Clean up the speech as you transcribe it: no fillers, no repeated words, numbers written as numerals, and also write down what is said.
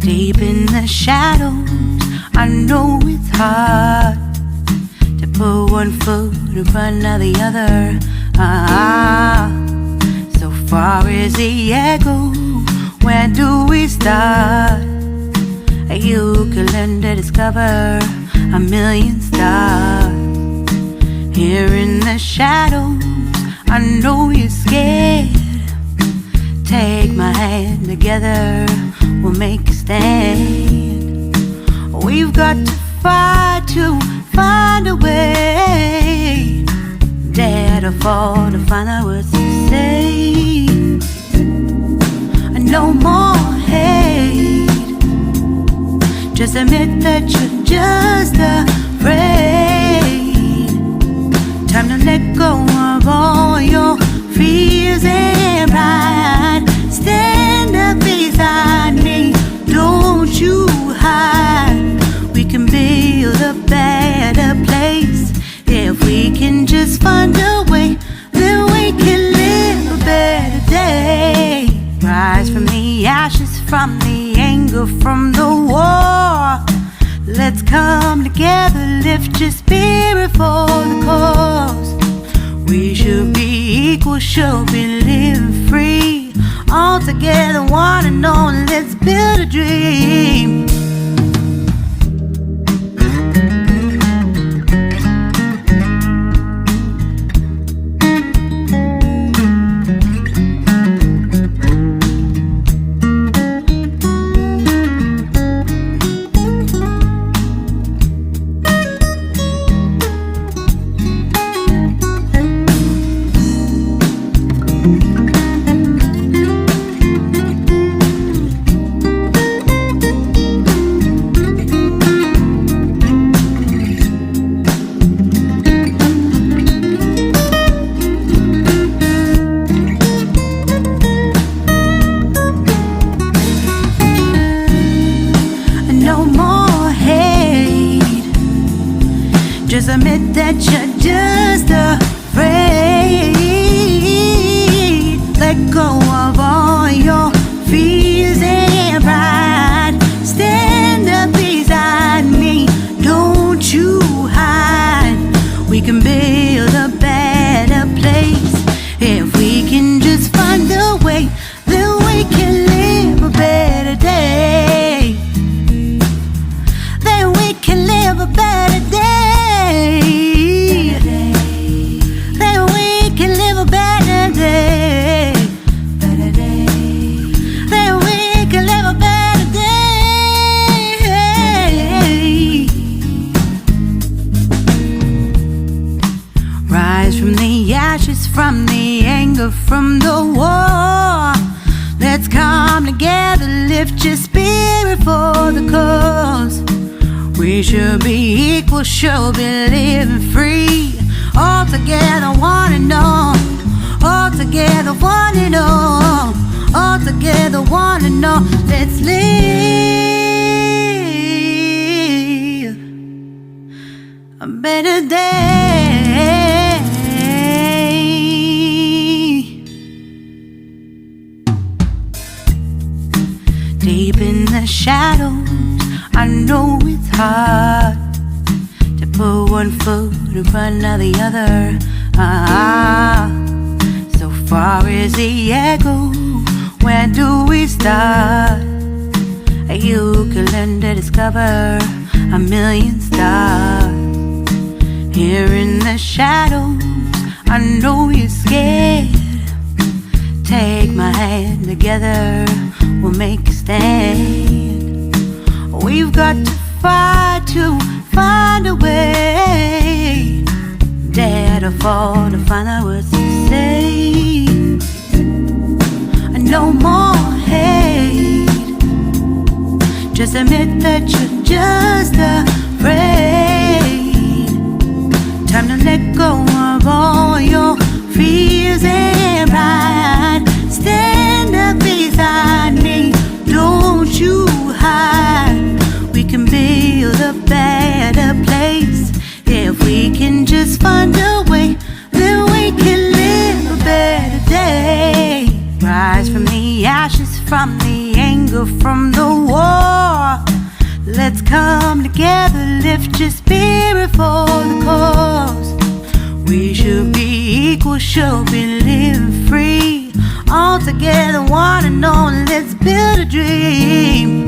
Deep in the shadows, I know it's hard to put one foot in front of the other. So far as the echo, where do we start? You can learn to discover a million stars. Here in the shadows, I know you're scared. Take my hand, together we'll make a stand. We've got to fight to find a way. Dare to fall to find out what to say. No more hate. Just admit that you're just afraid. Time to let go of all your fears and pride. Stand up beside me, don't you hide. We can build a better place. If we can just find a way, then we can live a better day. Rise from the ashes, from the anger, from the war. Let's come together, lift your spirit for the cause. We should be equal, should be living free. All together, one and all, let's build a dream. Just admit that you're just afraid. Let go of all your fears and pride. Stand up beside me, don't you hide. We can build a better place. If we can just find a way, then we can live a better day. Then we can live a better day. Then we can live a better day. Better day. Then we can live a better day. Rise from the ashes, from the anger, from the war. Let's come together, lift your spirit for the cause. We should be equal, should be living free. All together, one and all. All together, one and all. All together, one and all. Let's live a better day. Deep in the shadows, I know it's hard to put one foot in front of the other. So far as the echo, where do we start? You can learn to discover a million stars. Here in the shadows, I know you're scared. Take my hand, together we'll make a stand. We've got to fight to find a way. Dare to fall to find out what to say. No more hate. Just admit that you're just afraid. Time to let go of all your fears and pride. Stand up beside me, don't you hide. We can build a better place. If we can just find a way, then we can live a better day. Rise from the ashes, from the anger, from the war. Let's come together, lift your spirit for the cause. We should be equal, should be living free. All together, one and all, let's build a dream.